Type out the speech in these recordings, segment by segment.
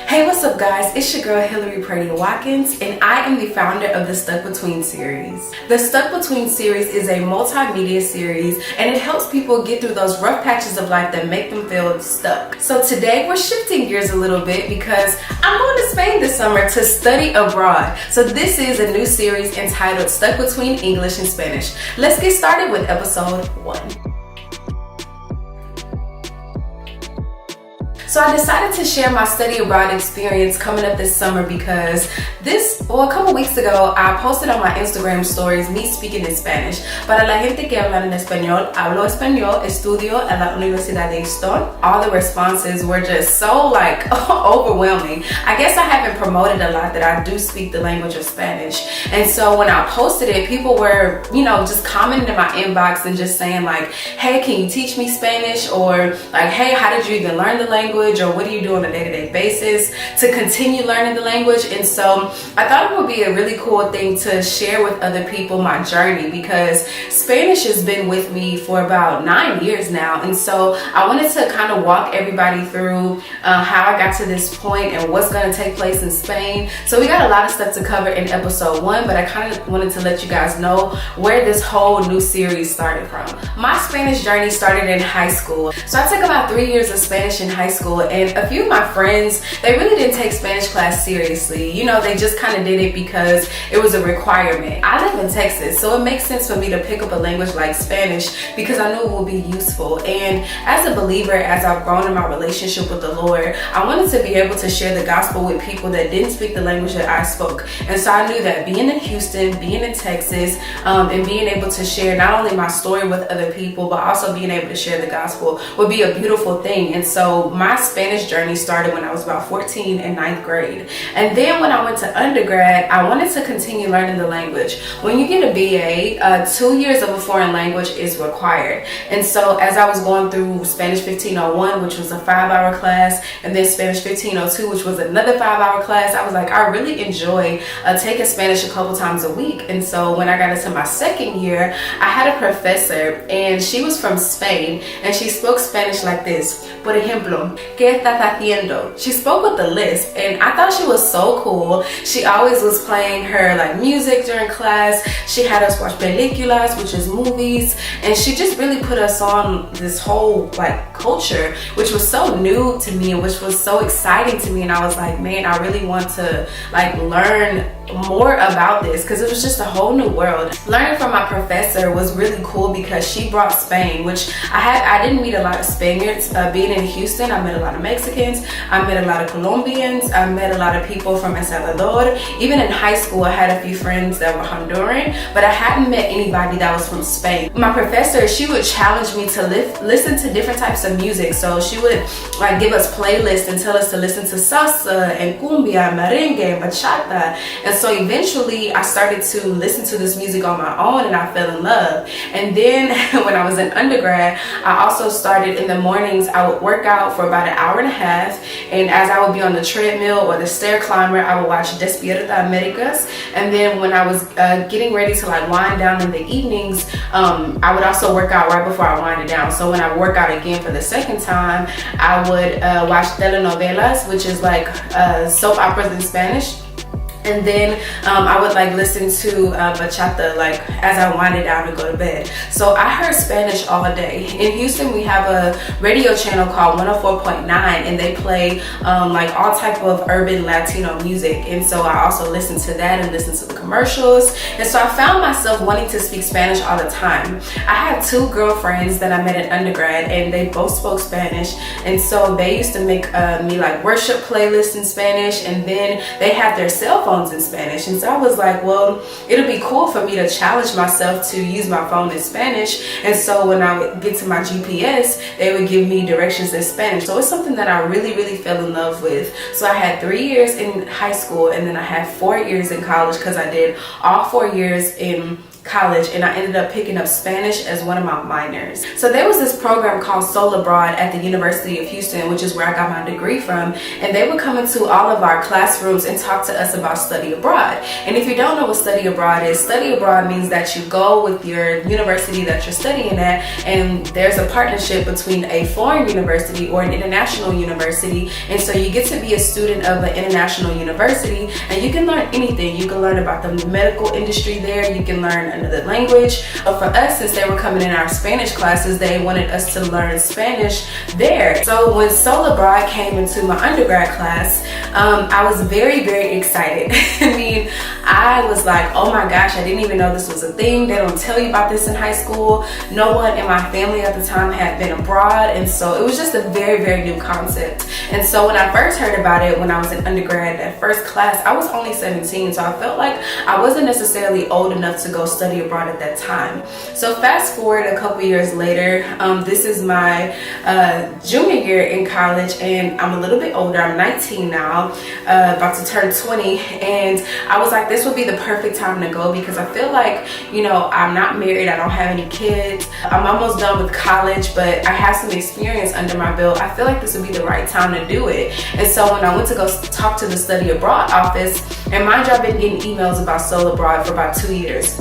Hey, what's up guys? It's your girl Hillary Purdy Watkins and I am the founder of the Stuck Between series. The Stuck Between series is a multimedia series and it helps people get through those rough patches of life that make them feel stuck. So today we're shifting gears a little bit because I'm going to Spain this summer to study abroad. So this is a new series entitled Stuck Between English and Spanish. Let's get started with episode 1. So I decided to share my study abroad experience coming up this summer because a couple weeks ago, I posted on my Instagram stories me speaking in Spanish. Para la gente que habla en español, hablo español, estudio en la Universidad de Houston. All the responses were just so overwhelming. I guess I haven't promoted a lot that I do speak the language of Spanish. And so when I posted it, people were, just commenting in my inbox and just saying like, hey, can you teach me Spanish? Or like, hey, how did you even learn the language? Or what do you do on a day-to-day basis to continue learning the language? And so I thought it would be a really cool thing to share with other people my journey, because Spanish has been with me for about 9 years now. And so I wanted to kind of walk everybody through how I got to this point and what's going to take place in Spain. So we got a lot of stuff to cover in episode 1, but I kind of wanted to let you guys know where this whole new series started from. My Spanish journey started in high school. So I took about 3 years of Spanish in high school, and a few of my friends, they really didn't take Spanish class seriously. They just kind of did it because it was a requirement. I live in Texas, so it makes sense for me to pick up a language like Spanish because I knew it would be useful. And as a believer, as I've grown in my relationship with the Lord, I wanted to be able to share the gospel with people that didn't speak the language that I spoke. And so I knew that being in Houston, being in Texas, and being able to share not only my story with other people, but also being able to share the gospel would be a beautiful thing. And so my Spanish journey started when I was about 14 in 9th grade. And then when I went to undergrad, I wanted to continue learning the language. When you get a BA, 2 years of a foreign language is required. And so as I was going through Spanish 1501, which was a 5-hour class, and then Spanish 1502, which was another 5-hour class, I was like, I really enjoy taking Spanish a couple times a week. And so when I got into my second year, I had a professor and she was from Spain and she spoke Spanish like this. Por ejemplo, ¿qué estás haciendo? She spoke with the lisp and I thought she was so cool. She always was playing her music during class. She had us watch películas, which is movies, and she just really put us on this whole culture, which was so new to me and which was so exciting to me. And I was like, man, I really want to learn more about this because it was just a whole new world. Learning from my professor was really cool because she brought Spain, which I didn't meet a lot of Spaniards. Being in Houston, I met a lot of Mexicans, I met a lot of Colombians, I met a lot of people from El Salvador. Even in high school, I had a few friends that were Honduran, but I hadn't met anybody that was from Spain. My professor, she would challenge me to listen to different types of music. So she would give us playlists and tell us to listen to salsa and cumbia, merengue, bachata. And so eventually I started to listen to this music on my own and I fell in love. And then when I was in undergrad, I also started in the mornings, I would work out for about 1.5 hours. And as I would be on the treadmill or the stair climber, I would watch Despierta Americas. And then when I was getting ready to wind down in the evenings, I would also work out right before I wind it down. So when I work out again for the second time, I would watch telenovelas, which is soap operas in Spanish. And then I would listen to bachata as I wind it down to go to bed. So I heard Spanish all day. In Houston, we have a radio channel called 104.9 and they play all type of urban Latino music. And so I also listened to that and listened to the commercials. And so I found myself wanting to speak Spanish all the time. I had 2 girlfriends that I met in undergrad and they both spoke Spanish. And so they used to make me worship playlists in Spanish, and then they had their cell phones in Spanish. And so I was like, well, it'll be cool for me to challenge myself to use my phone in Spanish. And so when I would get to my GPS, they would give me directions in Spanish. So it's something that I really, really fell in love with. So I had 3 years in high school and then I had 4 years in college because I did all 4 years in college, and I ended up picking up Spanish as one of my minors. So there was this program called Soul Abroad at the University of Houston, which is where I got my degree from, and they would come into all of our classrooms and talk to us about study abroad. And if you don't know what study abroad is, study abroad means that you go with your university that you're studying at, and there's a partnership between a foreign university or an international university, and so you get to be a student of an international university, and you can learn anything. You can learn about the medical industry there, you can learn another language. But for us, since they were coming in our Spanish classes, they wanted us to learn Spanish there. So when Soul Abroad came into my undergrad class, I was very, very excited. I mean, I was like, oh my gosh, I didn't even know this was a thing. They don't tell you about this in high school. No one in my family at the time had been abroad, and so it was just a very, very new concept. And so when I first heard about it, when I was in undergrad, that first class, I was only 17, so I felt like I wasn't necessarily old enough to go study abroad at that time. So fast forward a couple years later, this is my junior year in college, and I'm a little bit older. I'm 19 now, about to turn 20, and I was like, this would be the perfect time to go because I feel like, you know, I'm not married, I don't have any kids, I'm almost done with college, but I have some experience under my belt. I feel like this would be the right time to do it. And so when I went to go talk to the study abroad office, and mind you, I've been getting emails about Soul Abroad for about 2 years.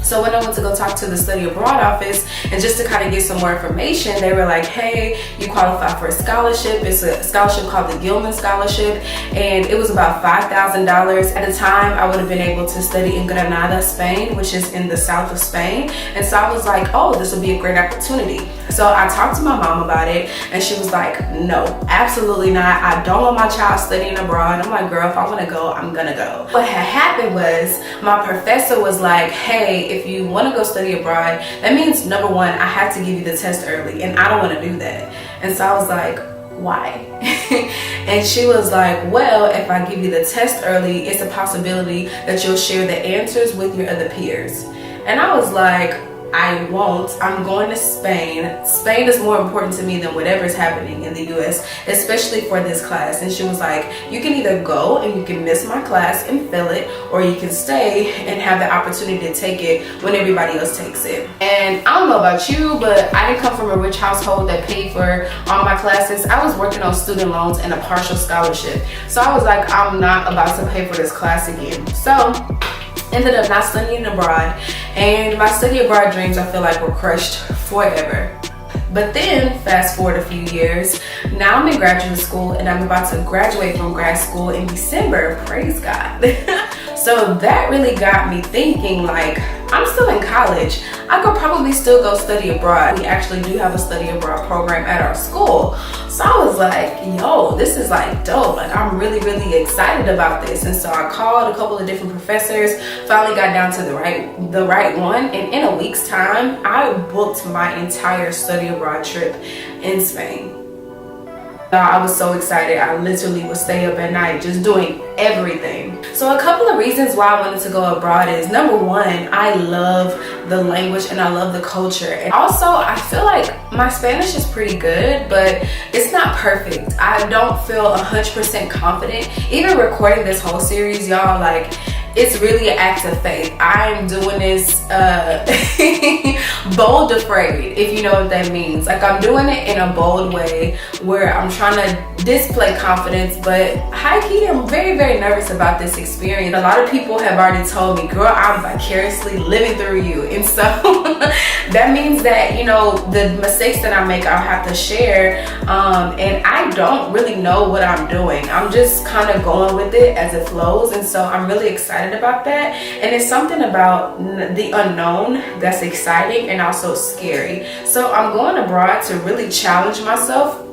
So when I went to go talk to the study abroad office, and just to kind of get some more information, they were like, hey, you qualify for a scholarship. It's a scholarship called the Gilman Scholarship, and it was about $5,000. At the time, I would have been able to study in Granada, Spain, which is in the south of Spain. And so I was like, oh, this would be a great opportunity. So I talked to my mom about it, and she was like, no, absolutely not. I don't want my child studying abroad. And I'm like, girl, if I want to go, I'm gonna go. What had happened was my professor was like, hey, if you want to go study abroad, that means number one, I have to give you the test early, and I don't want to do that. And so I was like, why? And she was like, well, if I give you the test early, it's a possibility that you'll share the answers with your other peers. And I was like, I won't. I'm going to Spain. Spain is more important to me than whatever is happening in the US, especially for this class. And she was like, you can either go and you can miss my class and fail it, or you can stay and have the opportunity to take it when everybody else takes it. And I don't know about you, but I didn't come from a rich household that paid for all my classes. I was working on student loans and a partial scholarship. So I was like, I'm not about to pay for this class again. So ended up not studying abroad, and my study abroad dreams, I feel like, were crushed forever. But then fast forward a few years, now I'm in graduate school, and I'm about to graduate from grad school in December, praise God. So that really got me thinking, like, I'm still in college. I could probably still go study abroad. We actually do have a study abroad program at our school. So I was like, yo, this is like dope. Like, I'm really, really excited about this. And so I called a couple of different professors, finally got down to the right one. And in a week's time, I booked my entire study abroad trip in Spain. I was so excited. I literally would stay up at night just doing everything. So a couple of reasons why I wanted to go abroad is, number one, I love the language and I love the culture. And also, I feel like my Spanish is pretty good, but it's not perfect. I don't feel 100% confident. Even recording this whole series, y'all, like, it's really an act of faith. I'm doing this bold afraid, if you know what that means. Like, I'm doing it in a bold way where I'm trying to display confidence, but high-key, I'm very, very nervous about this experience. A lot of people have already told me, girl, I'm vicariously living through you. And so that means that, you know, the mistakes that I make, I'll have to share. And I don't really know what I'm doing. I'm just kind of going with it as it flows. And so I'm really excited about that. And it's something about the unknown that's exciting and also scary. So I'm going abroad to really challenge myself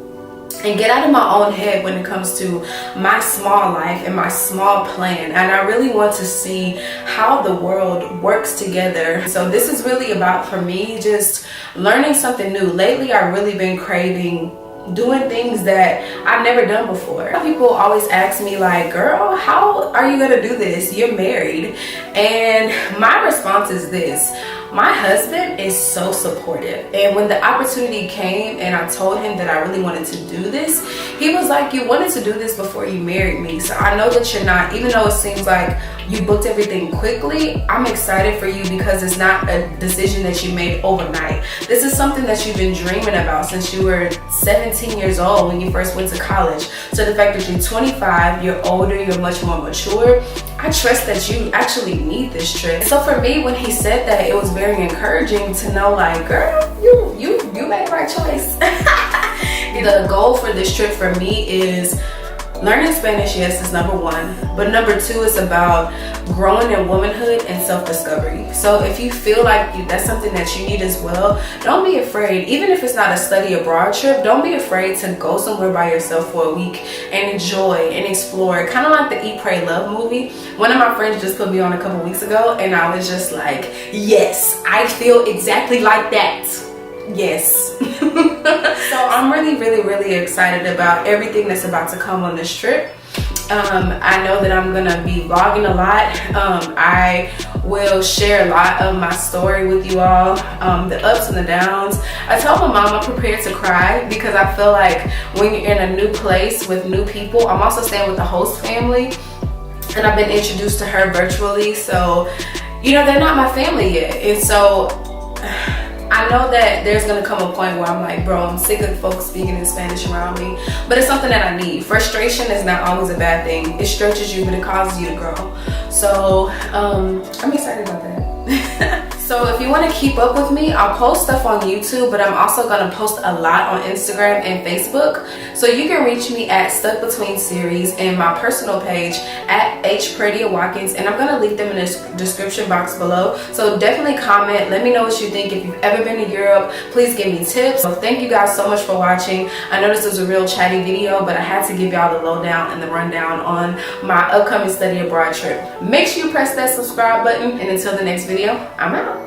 and get out of my own head when it comes to my small life and my small plan. And I really want to see how the world works together. So this is really about, for me, just learning something new. Lately, I've really been craving doing things that I've never done before. People always ask me, like, girl, how are you gonna do this? You're married. And my response is this: My husband is so supportive, and when the opportunity came and I told him that I really wanted to do this, he was like, you wanted to do this before you married me, so I know that you're not, even though it seems like you booked everything quickly, I'm excited for you because it's not a decision that you made overnight. This is something that you've been dreaming about since you were 17 years old when you first went to college. So the fact that you're 25, you're older, you're much more mature, I trust that you actually need this trip. So for me, when he said that, it was very encouraging to know, like, girl, you made the right choice. The goal for this trip for me is learning Spanish, yes, is number one, but number two is about growing in womanhood and self-discovery. So if you feel like that's something that you need as well, don't be afraid. Even if it's not a study abroad trip, don't be afraid to go somewhere by yourself for a week and enjoy and explore. Kind of like the Eat, Pray, Love movie. One of my friends just put me on a couple weeks ago, and I was just like, yes, I feel exactly like that. Yes. So I'm really excited about everything that's about to come on this trip. I know that I'm gonna be vlogging a lot. I will share a lot of my story with you all, the ups and the downs. I told my mom I'm prepared to cry because I feel like when you're in a new place with new people, I'm also staying with the host family, and I've been introduced to her virtually, so you know, they're not my family yet, and so I know that there's gonna come a point where I'm like, bro, I'm sick of folks speaking in Spanish around me, but it's something that I need. Frustration is not always a bad thing. It stretches you, but it causes you to grow. So I'm excited about that. So if you want to keep up with me, I'll post stuff on YouTube, but I'm also going to post a lot on Instagram and Facebook. So you can reach me at Stuck Between Series and my personal page at HPrettyWatkins, and I'm going to leave them in the description box below. So definitely comment. Let me know what you think. If you've ever been to Europe, please give me tips. So thank you guys so much for watching. I know this was a real chatty video, but I had to give y'all the lowdown and the rundown on my upcoming study abroad trip. Make sure you press that subscribe button, and until the next video, I'm out.